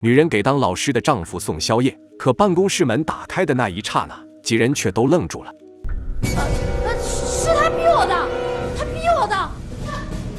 女人给当老师的丈夫送宵夜，可办公室门打开的那一刹那，几人却都愣住了。是他逼我的，他逼我的，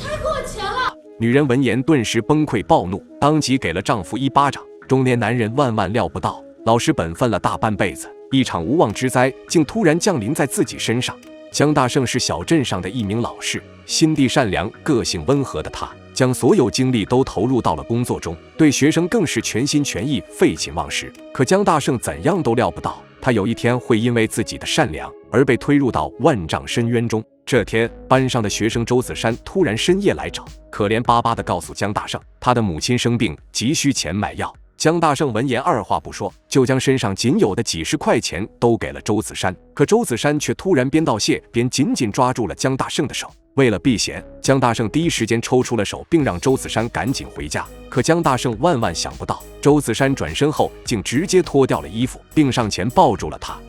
他给我钱了。女人闻言顿时崩溃暴怒，当即给了丈夫一巴掌。中年男人万万料不到，老实本分了大半辈子，一场无妄之灾竟突然降临在自己身上。江大胜是小镇上的一名老师，心地善良、个性温和的他，将所有精力都投入到了工作中，对学生更是全心全意、废寝忘食。可江大胜怎样都料不到，他有一天会因为自己的善良而被推入到万丈深渊中。这天，班上的学生周子山突然深夜来找，可怜巴巴地告诉江大胜，他的母亲生病，急需钱买药。江大胜闻言二话不说，就将身上仅有的几十块钱都给了周子山。可周子山却突然边道谢边紧紧抓住了江大胜的手。为了避嫌，江大胜第一时间抽出了手，并让周子山赶紧回家。可江大胜万万想不到，周子山转身后竟直接脱掉了衣服，并上前抱住了他。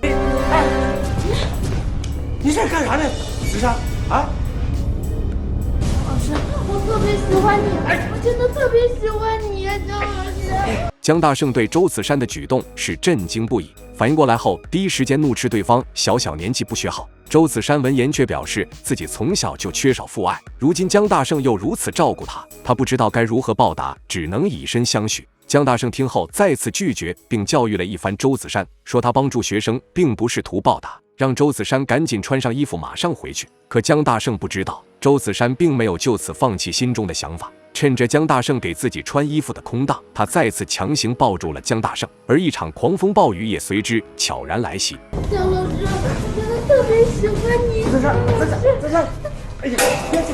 你在干啥呢，子山啊？老师，我特别喜欢你，我真的特别喜欢你，江老师。江大胜对周子山的举动是震惊不已，反应过来后，第一时间怒斥对方小年纪不学好。周子山闻言却表示自己从小就缺少父爱，如今江大胜又如此照顾他不知道该如何报答，只能以身相许。江大胜听后再次拒绝，并教育了一番周子山，说他帮助学生并不是图报答，让周子山赶紧穿上衣服马上回去。可江大胜不知道，周子山并没有就此放弃心中的想法，趁着江大胜给自己穿衣服的空档，他再次强行抱住了江大胜，而一场狂风暴雨也随之悄然来袭。江老师，我真的特别喜欢你。子山，哎呀，别去！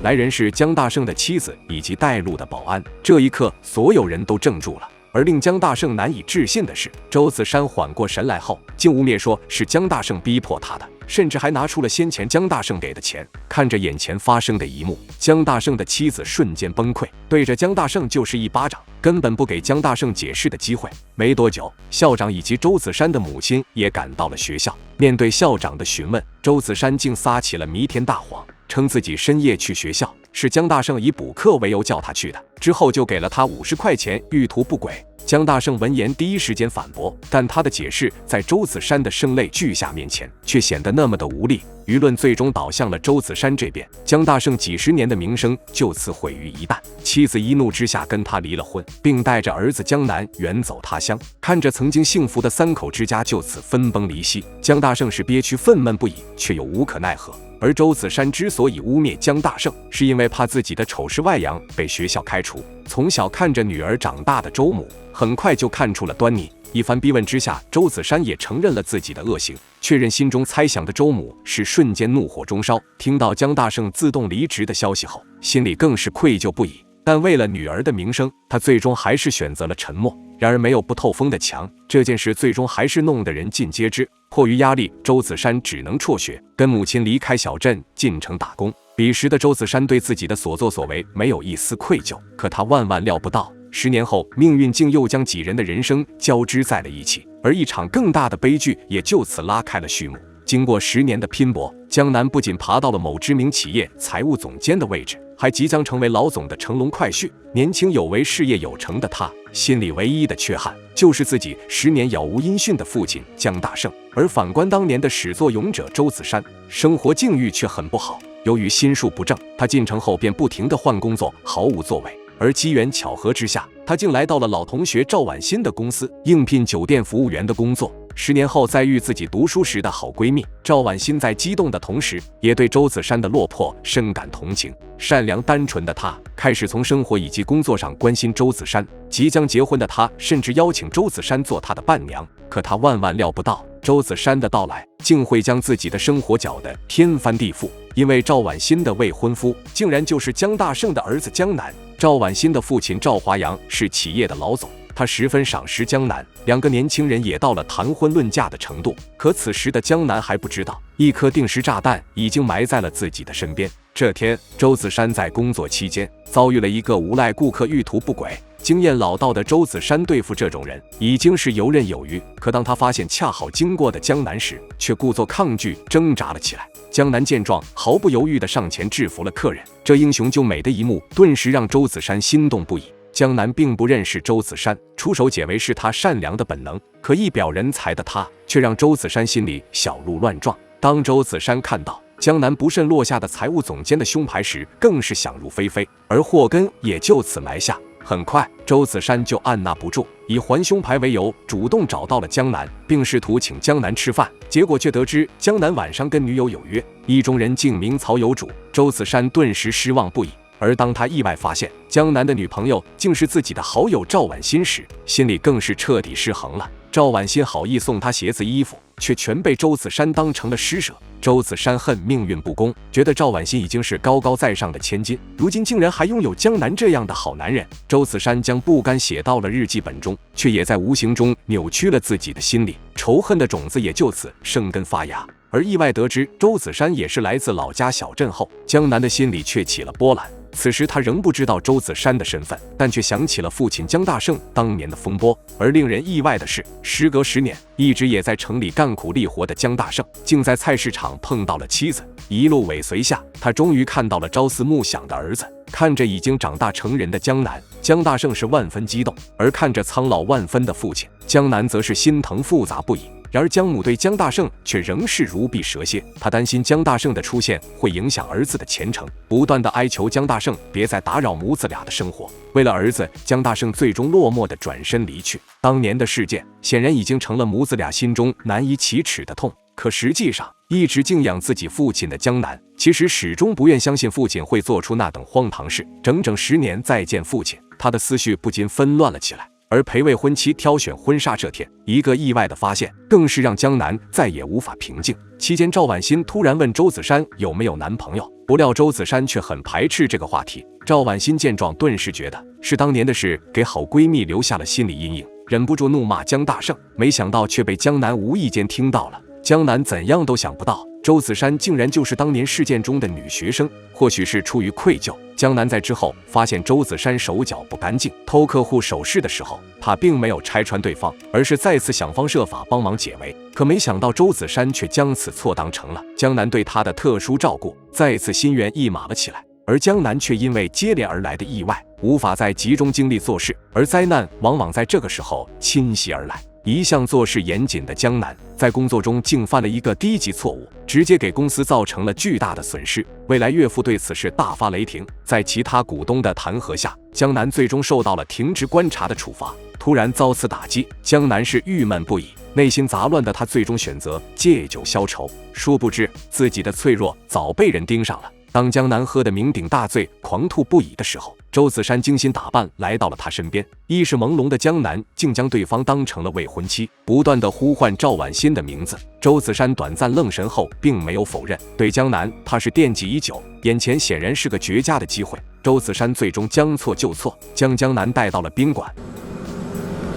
来人是江大胜的妻子以及带路的保安。这一刻，所有人都怔住了。而令江大胜难以置信的是，周子山缓过神来后，竟污蔑说是江大胜逼迫他的，甚至还拿出了先前江大胜给的钱。看着眼前发生的一幕，江大胜的妻子瞬间崩溃，对着江大胜就是一巴掌，根本不给江大胜解释的机会。没多久，校长以及周子山的母亲也赶到了学校。面对校长的询问，周子山竟撒起了弥天大谎，称自己深夜去学校，是江大胜以补课为由叫他去的，之后就给了他50块钱，欲图不轨。江大胜闻言第一时间反驳，但他的解释在周子山的声泪俱下面前却显得那么的无力。舆论最终倒向了周子山这边，江大胜几十年的名声就此毁于一旦。妻子一怒之下跟他离了婚，并带着儿子江南远走他乡。看着曾经幸福的3口之家就此分崩离析，江大胜是憋屈愤懑不已，却又无可奈何。而周子山之所以污蔑江大胜，是因为怕自己的丑事外扬被学校开除。从小看着女儿长大的周母，很快就看出了端倪。一番逼问之下，周子山也承认了自己的恶行，确认心中猜想的周母是瞬间怒火中烧。听到江大胜自动离职的消息后，心里更是愧疚不已。但为了女儿的名声，他最终还是选择了沉默。然而没有不透风的墙，这件事最终还是弄得人尽皆知。迫于压力，周子山只能辍学，跟母亲离开小镇进城打工。彼时的周子山对自己的所作所为没有一丝愧疚，可他万万料不到，10年后命运竟又将几人的人生交织在了一起，而一场更大的悲剧也就此拉开了序幕。经过10年的拼搏，江南不仅爬到了某知名企业财务总监的位置，还即将成为老总的乘龙快婿。年轻有为、事业有成的他，心里唯一的缺憾就是自己10年杳无音讯的父亲江大胜。而反观当年的始作俑者周子山，生活境遇却很不好。由于心术不正，他进城后便不停地换工作，毫无作为。而机缘巧合之下，他竟来到了老同学赵婉欣的公司，应聘酒店服务员的工作。10年后再遇自己读书时的好闺蜜赵婉欣，在激动的同时，也对周子山的落魄深感同情。善良单纯的她开始从生活以及工作上关心周子山。即将结婚的她甚至邀请周子山做她的伴娘。可她万万料不到，周子山的到来竟会将自己的生活搅得天翻地覆。因为赵婉欣的未婚夫竟然就是江大胜的儿子江南。赵婉欣的父亲赵华阳是企业的老总，他十分赏识江南，两个年轻人也到了谈婚论嫁的程度。可此时的江南还不知道，一颗定时炸弹已经埋在了自己的身边。这天，周子山在工作期间遭遇了一个无赖顾客，欲图不轨。经验老道的周子山对付这种人已经是游刃有余，可当他发现恰好经过的江南时，却故作抗拒，挣扎了起来。江南见状，毫不犹豫地上前制服了客人。这英雄救美的一幕顿时让周子山心动不已。江南并不认识周子山，出手解围是他善良的本能，可一表人才的他却让周子山心里小鹿乱撞。当周子山看到江南不慎落下的财务总监的胸牌时，更是想入非非，而祸根也就此埋下。很快，周子山就按捺不住，以还胸牌为由，主动找到了江南，并试图请江南吃饭。结果却得知江南晚上跟女友有约，意中人竟名曹有主。周子山顿时失望不已。而当他意外发现江南的女朋友竟是自己的好友赵婉欣时，心里更是彻底失衡了。赵婉欣好意送他鞋子衣服，却全被周子山当成了施舍。周子山恨命运不公，觉得赵婉欣已经是高高在上的千金，如今竟然还拥有江南这样的好男人。周子山将不甘写到了日记本中，却也在无形中扭曲了自己的心理，仇恨的种子也就此生根发芽。而意外得知周子山也是来自老家小镇后，江南的心里却起了波澜。此时他仍不知道周子山的身份，但却想起了父亲江大胜当年的风波。而令人意外的是，时隔10年，一直也在城里干苦力活的江大胜，竟在菜市场碰到了妻子。一路尾随下，他终于看到了朝思暮想的儿子。看着已经长大成人的江南，江大胜是万分激动；而看着苍老万分的父亲，江南则是心疼复杂不已。然而江母对江大胜却仍是如避蛇蝎，他担心江大胜的出现会影响儿子的前程，不断的哀求江大胜别再打扰母子俩的生活。为了儿子，江大胜最终落寞的转身离去。当年的事件显然已经成了母子俩心中难以启齿的痛。可实际上，一直敬仰自己父亲的江南，其实始终不愿相信父亲会做出那等荒唐事。整整10年再见父亲，他的思绪不禁纷乱了起来。而陪未婚妻挑选婚纱这天，一个意外的发现更是让江南再也无法平静。期间，赵婉欣突然问周子山有没有男朋友，不料周子山却很排斥这个话题。赵婉欣见状，顿时觉得是当年的事给好闺蜜留下了心理阴影，忍不住怒骂江大胜，没想到却被江南无意间听到了。江南怎样都想不到，周子山竟然就是当年事件中的女学生。或许是出于愧疚，江南在之后发现周子山手脚不干净，偷客户首饰的时候，他并没有拆穿对方，而是再次想方设法帮忙解围。可没想到周子山却将此错当成了江南对他的特殊照顾，再次心猿意马了起来。而江南却因为接连而来的意外，无法再集中精力做事，而灾难往往在这个时候侵袭而来。一向做事严谨的江南，在工作中竟犯了一个低级错误，直接给公司造成了巨大的损失。未来岳父对此事大发雷霆，在其他股东的弹劾下，江南最终受到了停职观察的处罚。突然遭此打击，江南是郁闷不已，内心杂乱的他最终选择借酒消愁。殊不知自己的脆弱早被人盯上了。当江南喝得酩酊大醉，狂吐不已的时候，周子山精心打扮来到了他身边。意识朦胧的江南竟将对方当成了未婚妻，不断地呼唤赵婉欣的名字。周子山短暂愣神后，并没有否认，对江南他是惦记已久，眼前显然是个绝佳的机会。周子山最终将错就错，将江南带到了宾馆。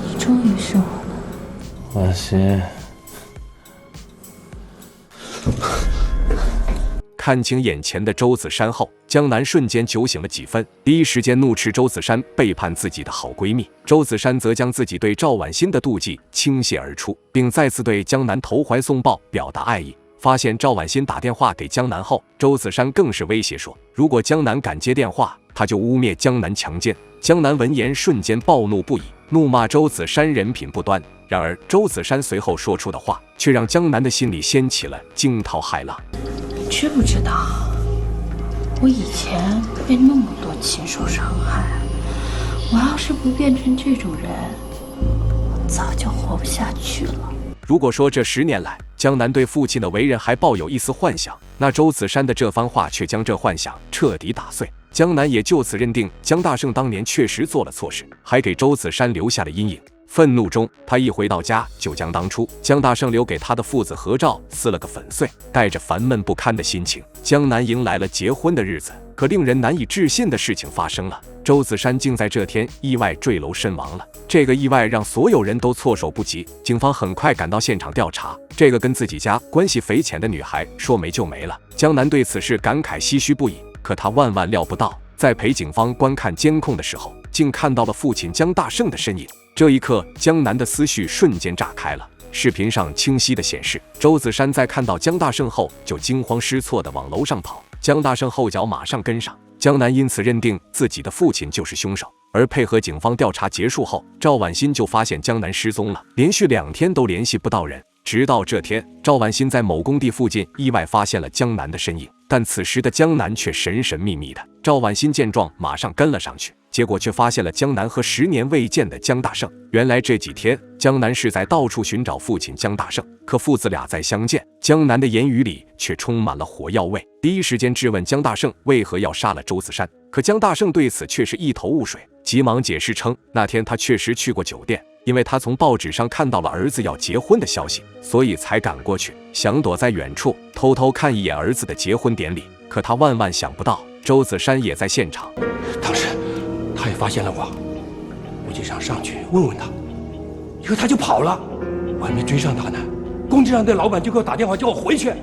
你终于是我了，婉欣。看清眼前的周子山后，江南瞬间酒醒了几分，第一时间怒斥周子山背叛自己的好闺蜜。周子山则将自己对赵婉欣的妒忌倾泻而出，并再次对江南投怀送抱，表达爱意。发现赵婉欣打电话给江南后，周子山更是威胁说，如果江南敢接电话，他就污蔑江南强奸。江南闻言瞬间暴怒不已，怒骂周子山人品不端。然而周子山随后说出的话，却让江南的心里掀起了惊涛骇浪。知不知道，我以前被那么多禽兽伤害，我要是不变成这种人，我早就活不下去了。如果说这10年来，江南对父亲的为人还抱有一丝幻想，那周子山的这番话却将这幻想彻底打碎。江南也就此认定江大胜当年确实做了错事，还给周子山留下了阴影。愤怒中，他一回到家就将当初江大胜留给他的父子合照撕了个粉碎。带着烦闷不堪的心情，江南迎来了结婚的日子。可令人难以置信的事情发生了，周子山竟在这天意外坠楼身亡了。这个意外让所有人都措手不及，警方很快赶到现场调查。这个跟自己家关系匪浅的女孩说没就没了，江南对此事感慨唏嘘不已。可他万万料不到，在陪警方观看监控的时候，竟看到了父亲江大胜的身影。这一刻，江南的思绪瞬间炸开了。视频上清晰地显示，周子山在看到江大胜后就惊慌失措地往楼上跑，江大胜后脚马上跟上，江南因此认定自己的父亲就是凶手。而配合警方调查结束后，赵婉欣就发现江南失踪了，连续2天都联系不到人。直到这天，赵婉欣在某工地附近意外发现了江南的身影，但此时的江南却神神秘秘的。赵婉欣见状，马上跟了上去，结果却发现了江南和10年未见的江大胜。原来这几天，江南是在到处寻找父亲江大胜，可父子俩再相见，江南的言语里却充满了火药味，第一时间质问江大胜为何要杀了周子山。可江大胜对此却是一头雾水，急忙解释称，那天他确实去过酒店，因为他从报纸上看到了儿子要结婚的消息，所以才赶过去，想躲在远处偷偷看一眼儿子的结婚典礼。可他万万想不到，周子山也在现场。当时他也发现了我就想上去问问他，可他就跑了，我还没追上他呢，工地上的老板就给我打电话叫我回去，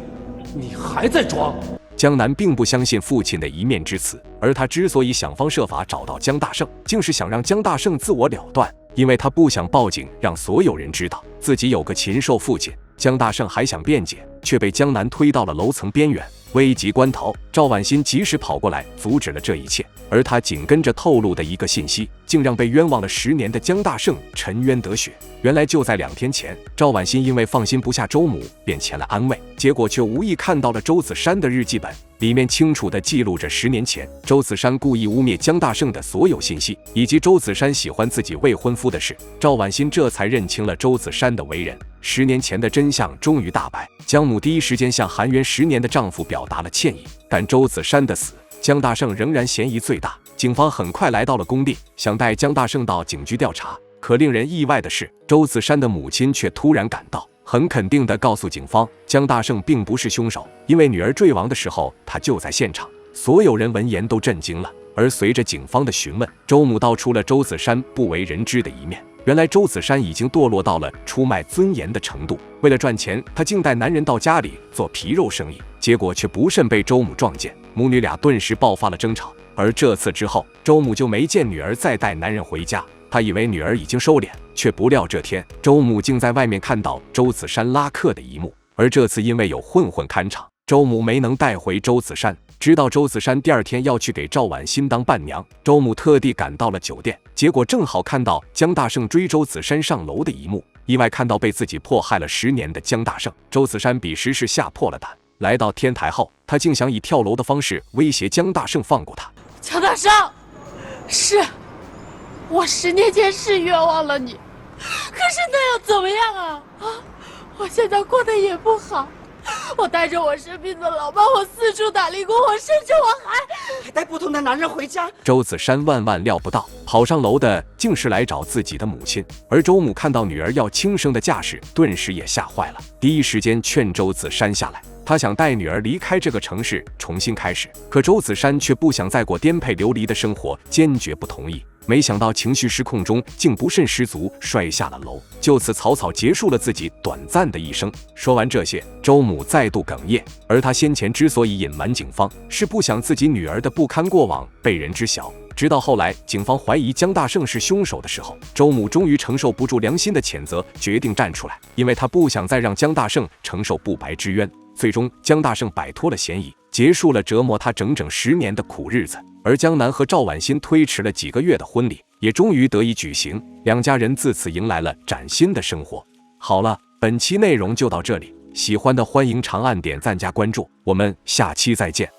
你还在装。江南并不相信父亲的一面之词，而他之所以想方设法找到江大胜，竟是想让江大胜自我了断，因为他不想报警让所有人知道自己有个禽兽父亲。江大胜还想辩解，却被江南推到了楼层边缘。危急关头，赵婉欣及时跑过来阻止了这一切，而他紧跟着透露的一个信息，竟让被冤枉了10年的江大胜沉冤得雪。原来就在2天前，赵婉欣因为放心不下周母，便前来安慰，结果却无意看到了周子山的日记本，里面清楚地记录着10年前周子山故意污蔑江大胜的所有信息，以及周子山喜欢自己未婚夫的事。赵婉欣这才认清了周子山的为人，10年前的真相终于大白。江母第一时间向含冤10年的丈夫表达了歉意，但周子山的死，江大胜仍然嫌疑最大。警方很快来到了工地，想带江大胜到警局调查。可令人意外的是，周子山的母亲却突然赶到，很肯定地告诉警方，江大胜并不是凶手，因为女儿坠亡的时候他就在现场。所有人闻言都震惊了。而随着警方的询问，周母道出了周子山不为人知的一面。原来周子山已经堕落到了出卖尊严的程度，为了赚钱，他竟带男人到家里做皮肉生意，结果却不慎被周母撞见，母女俩顿时爆发了争吵。而这次之后，周母就没见女儿再带男人回家，她以为女儿已经收敛，却不料这天周母竟在外面看到周子山拉客的一幕。而这次因为有混混看场，周母没能带回周子山。直到周子山第2天要去给赵婉欣当伴娘，周母特地赶到了酒店，结果正好看到江大胜追周子山上楼的一幕，意外看到被自己迫害了10年的江大胜，周子山彼时是吓破了胆。来到天台后，他竟想以跳楼的方式威胁江大胜放过他。江大胜，是我10年前是冤枉了你，可是那又怎么样啊？我现在过得也不好，我带着我生病的老妈，我四处打零工，我甚至我还带不同的男人回家。周子山万万料不到，跑上楼的竟是来找自己的母亲。而周母看到女儿要轻生的架势，顿时也吓坏了，第一时间劝周子山下来。他想带女儿离开这个城市，重新开始。可周子山却不想再过颠沛流离的生活，坚决不同意。没想到情绪失控中，竟不慎失足摔下了楼，就此草草结束了自己短暂的一生。说完这些，周母再度哽咽。而她先前之所以隐瞒警方，是不想自己女儿的不堪过往被人知晓。直到后来警方怀疑江大胜是凶手的时候，周母终于承受不住良心的谴责，决定站出来，因为她不想再让江大胜承受不白之冤。最终江大胜摆脱了嫌疑，结束了折磨他整整10年的苦日子。而江南和赵婉欣推迟了几个月的婚礼也终于得以举行，两家人自此迎来了崭新的生活。好了，本期内容就到这里，喜欢的欢迎长按点赞加关注，我们下期再见。